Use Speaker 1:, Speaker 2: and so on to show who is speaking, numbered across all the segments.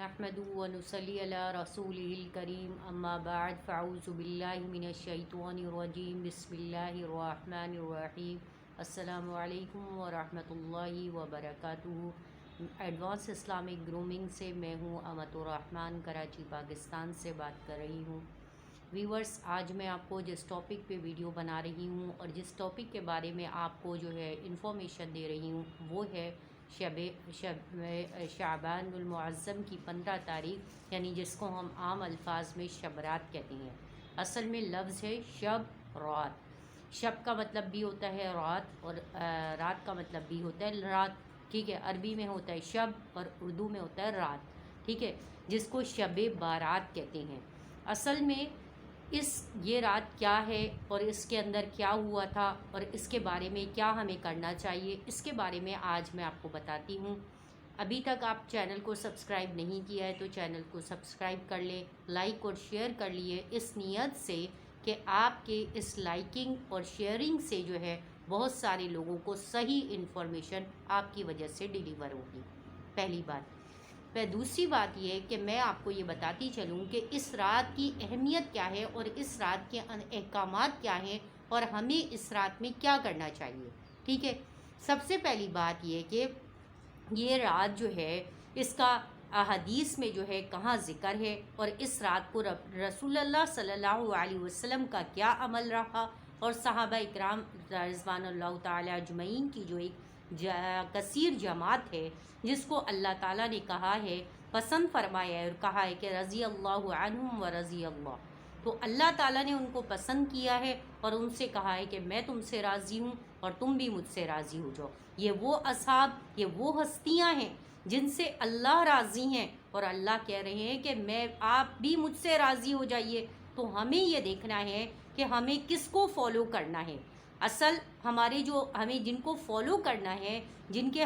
Speaker 1: नहमदुहु व नुसल्ली अला रसूलिहिल करीम अम्मा बाद फ़अऊज़ु बिल्लाहि मिनश्शैतानिर रजीम बिस्मिल्लाहिर्रहमानिर्रहीम अस्सलामु अलैकुम व रहमतुल्लाहि व बरकातुहू। एडवांस इस्लामिक ग्रूमिंग से मैं हूँ अमतुर रहमान, कराची पाकिस्तान से बात कर रही हूँ। व्यूवर्स, आज मैं आपको जिस टॉपिक पे वीडियो बना रही हूँ और जिस टॉपिक के बारे में आपको जो है इन्फॉर्मेशन दे रही हूँ वो है शाबानुल मुअज़्ज़म की 15 तारीख, यानी जिसको हम आम अल्फाज में शब रात कहते हैं। असल में लफ्ज़ है शब रात। शब का मतलब भी होता है रात और रात का मतलब भी होता है रात, ठीक है। अरबी में होता है शब और उर्दू में होता है रात, ठीक है, जिसको शब बारात कहते हैं। असल में ये रात क्या है और इसके अंदर क्या हुआ था और इसके बारे में क्या हमें करना चाहिए, इसके बारे में आज मैं आपको बताती हूँ। अभी तक आप चैनल को सब्सक्राइब नहीं किया है तो चैनल को सब्सक्राइब कर ले, लाइक और शेयर कर लिए, इस नीयत से कि आपके इस लाइकिंग और शेयरिंग से जो है बहुत सारे लोगों को सही इन्फॉर्मेशन आपकी वजह से डिलीवर होगी। पहली बात। फिर दूसरी बात ये है कि मैं आपको ये बताती चलूँ कि इस रात की अहमियत क्या है और इस रात के अहकामात क्या हैं और हमें इस रात में क्या करना चाहिए, ठीक है। सबसे पहली बात ये कि ये रात जो है इसका हदीस में जो है कहाँ ज़िक्र है और इस रात को रसूलुल्लाह सल्लल्लाहु अलैहि वसल्लम का क्या अमल रहा और सहाबा इकराम रिज़वानुल्लाह ताला अजमईन की जो एक कसीर जमात है जिसको अल्लाह ताला ने कहा है, पसंद फरमाया है और कहा है कि रज़ी अल्लाहु अन्हुम व रज़ी अल्लाह, तो अल्लाह ताला ने उनको पसंद किया है और उनसे कहा है कि मैं तुमसे राज़ी हूँ और तुम भी मुझसे राज़ी हो जाओ। ये वो असहाब, ये वो हस्तियाँ हैं जिनसे अल्लाह राज़ी हैं और अल्लाह कह रहे हैं कि आप भी मुझसे राज़ी हो जाइए। तो हमें ये देखना है कि हमें किसको फॉलो करना है। असल हमारे जो हमें जिनको फॉलो करना है, जिनके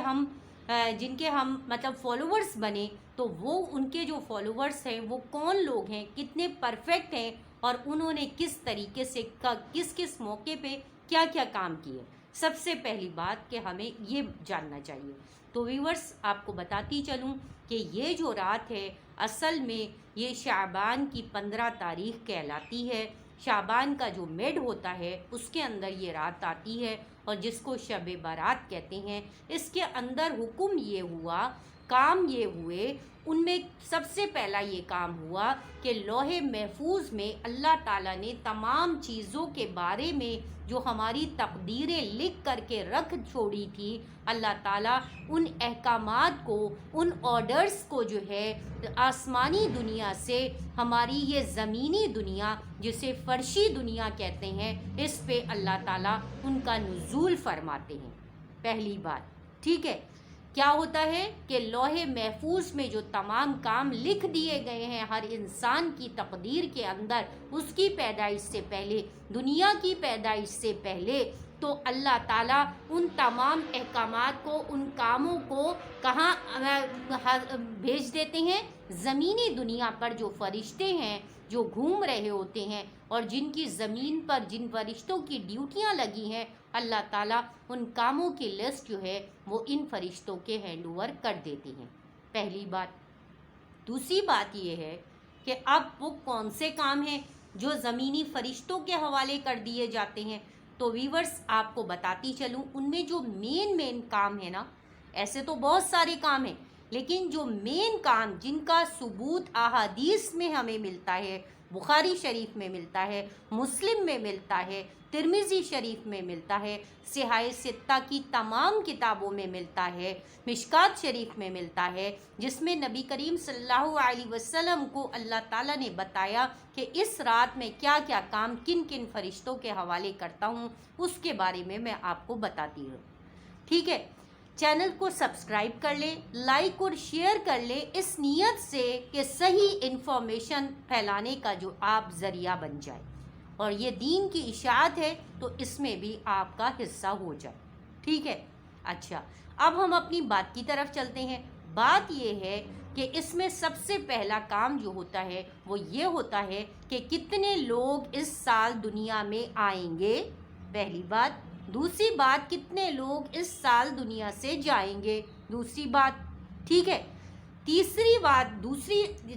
Speaker 1: हम मतलब फॉलोवर्स बने, तो वो उनके जो फॉलोवर्स हैं वो कौन लोग हैं, कितने परफेक्ट हैं और उन्होंने किस तरीके से किस किस मौके पे क्या क्या काम किए। सबसे पहली बात कि हमें ये जानना चाहिए। तो व्यूअर्स, आपको बताती चलूँ कि ये जो रात है असल में ये शाबान की 15 तारीख कहलाती है। शाबान का जो मिड होता है उसके अंदर ये रात आती है और जिसको शब बारात कहते हैं। इसके अंदर हुक्म ये हुआ, काम ये हुए, उनमें सबसे पहला ये काम हुआ कि लौहे महफूज में अल्लाह ताला ने तमाम चीज़ों के बारे में जो हमारी तकदीरें लिख करके रख छोड़ी थी, अल्लाह ताला उन अहकामात को, उन ऑर्डर्स को जो है आसमानी दुनिया से हमारी ये ज़मीनी दुनिया जिसे फ़र्शी दुनिया कहते हैं, इस पे अल्लाह ताला उनका नुज़ूल फरमाते हैं। पहली बात, ठीक है। क्या होता है कि लौहे महफूज में जो तमाम काम लिख दिए गए हैं हर इंसान की तकदीर के अंदर, उसकी पैदाइश से पहले, दुनिया की पैदाइश से पहले, तो अल्लाह ताला उन तमाम अहकामात को, उन कामों को कहाँ भेज देते हैं? ज़मीनी दुनिया पर जो फरिश्ते हैं जो घूम रहे होते हैं और जिनकी ज़मीन पर जिन फरिश्तों की ड्यूटियाँ लगी हैं, अल्लाह ताला उन कामों की लिस्ट जो है वो इन फरिश्तों के हैंड ओवर कर देती हैं। पहली बात। दूसरी बात ये है कि अब वो कौन से काम हैं जो ज़मीनी फरिश्तों के हवाले कर दिए जाते हैं। तो व्यूअर्स, आपको बताती चलूँ, उनमें जो मेन काम है ना, ऐसे तो बहुत सारे काम हैं, लेकिन जो मेन काम जिनका सबूत अहादीस में हमें मिलता है, बुखारी शरीफ में मिलता है, मुस्लिम में मिलता है, तिर्मिज़ी शरीफ में मिलता है, सिहाह सित्ता की तमाम किताबों में मिलता है, मिशकात शरीफ में मिलता है, जिसमें नबी करीम सल्लल्लाहु अलैहि वसल्लम को अल्लाह ताला ने बताया कि इस रात में क्या क्या काम किन किन फरिश्तों के हवाले करता हूँ, उसके बारे में मैं आपको बताती हूँ, ठीक है। चैनल को सब्सक्राइब कर ले, लाइक और शेयर कर ले, इस नीयत से कि सही इन्फॉर्मेशन फैलाने का जो आप ज़रिया बन जाए और ये दीन की इशाअत है तो इसमें भी आपका हिस्सा हो जाए, ठीक है। अच्छा, अब हम अपनी बात की तरफ चलते हैं। बात ये है कि इसमें सबसे पहला काम जो होता है वो ये होता है कि कितने लोग इस साल दुनिया में आएंगे, पहली बात। दूसरी बात, कितने लोग इस साल दुनिया से जाएंगे, दूसरी बात, ठीक है।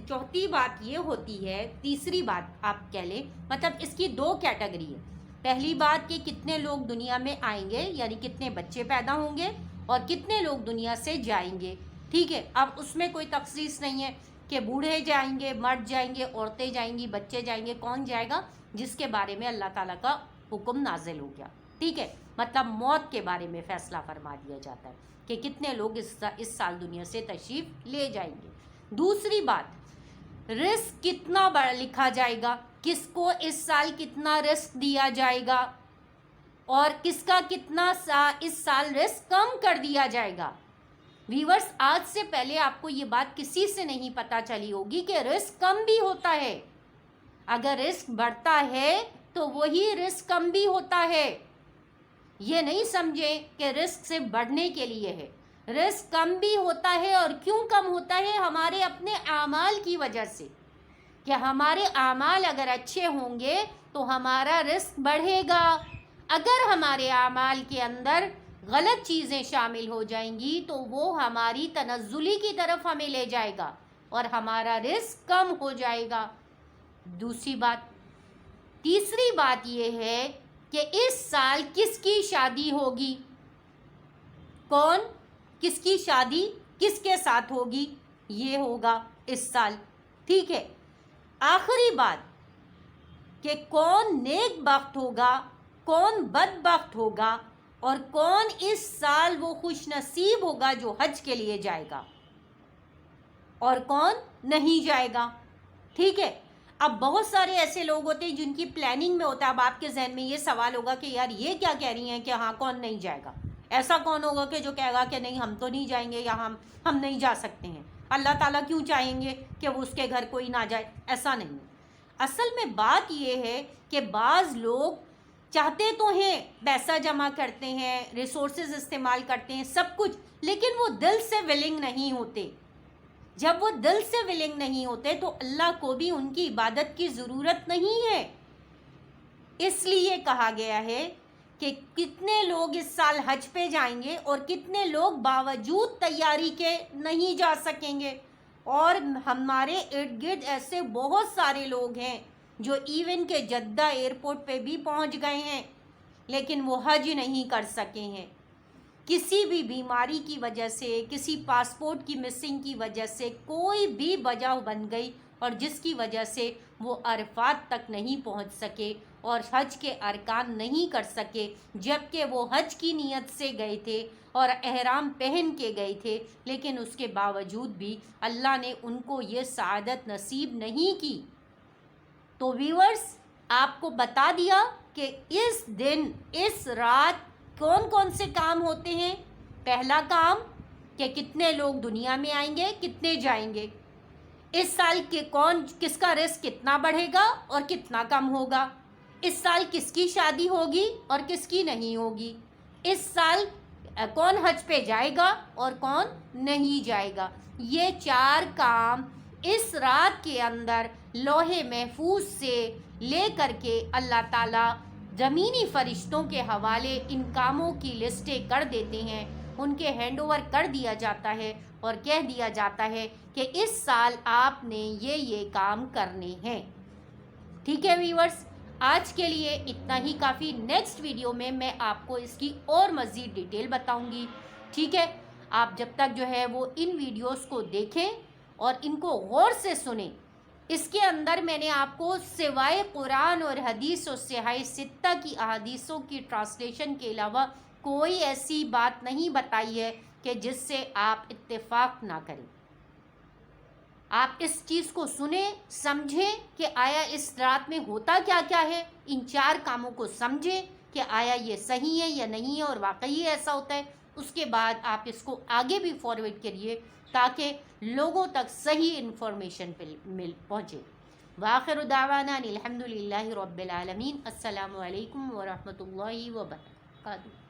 Speaker 1: چوتھی بات یہ ہوتی ہے، تیسری بات آپ کہہ لیں، مطلب اس کی دو کیٹیگری ہے. پہلی بات کہ کتنے لوگ دنیا میں آئیں گے، یعنی کتنے بچے پیدا ہوں گے، اور کتنے لوگ دنیا سے جائیں گے. ٹھیک ہے، اب اس میں کوئی تخصیص نہیں ہے کہ بوڑھے جائیں گے، مرد جائیں گے، عورتیں جائیں گی، بچے جائیں گے. کون جائے گا؟ جس کے بارے میں اللہ تعالیٰ کا حکم نازل ہو گیا. ٹھیک ہے، مطلب موت کے بارے میں فیصلہ فرما دیا جاتا ہے کہ کتنے لوگ اس سال دنیا سے تشریف لے جائیں گے. دوسری بات، رزق کتنا بڑا لکھا جائے گا، کس کو اس سال کتنا رزق دیا جائے گا، اور کس کا کتنا اس سال رزق کم کر دیا جائے گا. ویورز، آج سے پہلے آپ کو یہ بات کسی سے نہیں پتا چلی ہوگی کہ رزق کم بھی ہوتا ہے. اگر رزق بڑھتا ہے تو وہی رزق کم بھی ہوتا ہے. یہ نہیں سمجھیں کہ رزق صرف بڑھنے کے لیے ہے. رزق کم بھی ہوتا ہے، اور کیوں کم ہوتا ہے؟ ہمارے اپنے اعمال کی وجہ سے، کہ ہمارے اعمال اگر اچھے ہوں گے تو ہمارا رزق بڑھے گا. اگر ہمارے اعمال کے اندر غلط چیزیں شامل ہو جائیں گی تو وہ ہماری تنزلی کی طرف ہمیں لے جائے گا اور ہمارا رزق کم ہو جائے گا. دوسری بات، تیسری بات یہ ہے کہ اس سال کس کی شادی ہوگی، کون کس کی شادی کس کے ساتھ ہوگی، یہ ہوگا اس سال. ٹھیک ہے، آخری بات کہ کون نیک بخت ہوگا، کون بدبخت ہوگا، اور کون اس سال وہ خوش نصیب ہوگا جو حج کے لیے جائے گا، اور کون نہیں جائے گا. ٹھیک ہے، اب بہت سارے ایسے لوگ ہوتے ہیں جن کی پلاننگ میں ہوتا ہے. اب آپ کے ذہن میں یہ سوال ہوگا کہ یار یہ کیا کہہ رہی ہیں کہ ہاں کون نہیں جائے گا. ایسا کون ہوگا کہ جو کہے گا کہ نہیں ہم تو نہیں جائیں گے، یا ہم نہیں جا سکتے ہیں. اللہ تعالیٰ کیوں چاہیں گے کہ وہ اس کے گھر کوئی نہ جائے؟ ایسا نہیں ہے. اصل میں بات یہ ہے کہ بعض لوگ چاہتے تو ہیں، پیسہ جمع کرتے ہیں، ریسورسز استعمال کرتے ہیں، سب کچھ، لیکن وہ دل سے ولنگ نہیں ہوتے. جب وہ دل سے ولنگ نہیں ہوتے تو اللہ کو بھی ان کی عبادت کی ضرورت نہیں ہے. اس لیے کہا گیا ہے کہ کتنے لوگ اس سال حج پہ جائیں گے اور کتنے لوگ باوجود تیاری کے نہیں جا سکیں گے. اور ہمارے ارد گرد ایسے بہت سارے لوگ ہیں جو ایون کہ جدہ ایئرپورٹ پہ بھی پہنچ گئے ہیں لیکن وہ حج نہیں کر سکے ہیں. کسی بھی بیماری کی وجہ سے، کسی پاسپورٹ کی مسنگ کی وجہ سے، کوئی بھی وجہ بن گئی اور جس کی وجہ سے وہ عرفات تک نہیں پہنچ سکے اور حج کے ارکان نہیں کر سکے، جبکہ وہ حج کی نیت سے گئے تھے اور احرام پہن کے گئے تھے، لیکن اس کے باوجود بھی اللہ نے ان کو یہ سعادت نصیب نہیں کی. تو ویورز، آپ کو بتا دیا کہ اس دن، اس رات کون کون سے کام ہوتے ہیں. پہلا کام کہ کتنے لوگ دنیا میں آئیں گے، کتنے جائیں گے. اس سال کے کس کا رزق کتنا بڑھے گا اور کتنا کم ہوگا. اس سال کس کی شادی ہوگی اور کس کی نہیں ہوگی. اس سال کون حج پہ جائے گا اور کون نہیں جائے گا. یہ 4 کام اس رات کے اندر لوح محفوظ سے لے کر کے اللہ تعالیٰ زمینی فرشتوں کے حوالے ان کاموں کی لسٹیں کر دیتے ہیں، ان کے ہینڈ اوور کر دیا جاتا ہے اور کہہ دیا جاتا ہے کہ اس سال آپ نے یہ کام کرنے ہیں. ٹھیک ہے ویورز، آج کے لیے اتنا ہی کافی. نیکسٹ ویڈیو میں آپ کو اس کی اور مزید ڈیٹیل بتاؤں گی. ٹھیک ہے، آپ جب تک جو ہے وہ ان ویڈیوز کو دیکھیں اور ان کو غور سے سنیں. اس کے اندر میں نے آپ کو سوائے قرآن اور حدیث اور صحیح 6 کی احادیثوں کی ٹرانسلیشن کے علاوہ کوئی ایسی بات نہیں بتائی ہے کہ جس سے آپ اتفاق نہ کریں. آپ اس چیز کو سنیں، سمجھیں کہ آیا اس رات میں ہوتا کیا کیا ہے. ان 4 کاموں کو سمجھیں کہ آیا یہ صحیح ہے یا نہیں ہے اور واقعی ایسا ہوتا ہے. اس کے بعد آپ اس کو آگے بھی فارورڈ کریے تاکہ لوگوں تک صحیح انفارمیشن پہنچے. وآخر دعوانا الحمدللہ رب العالمین. السلام علیکم ورحمۃ اللہ وبرکاتہ.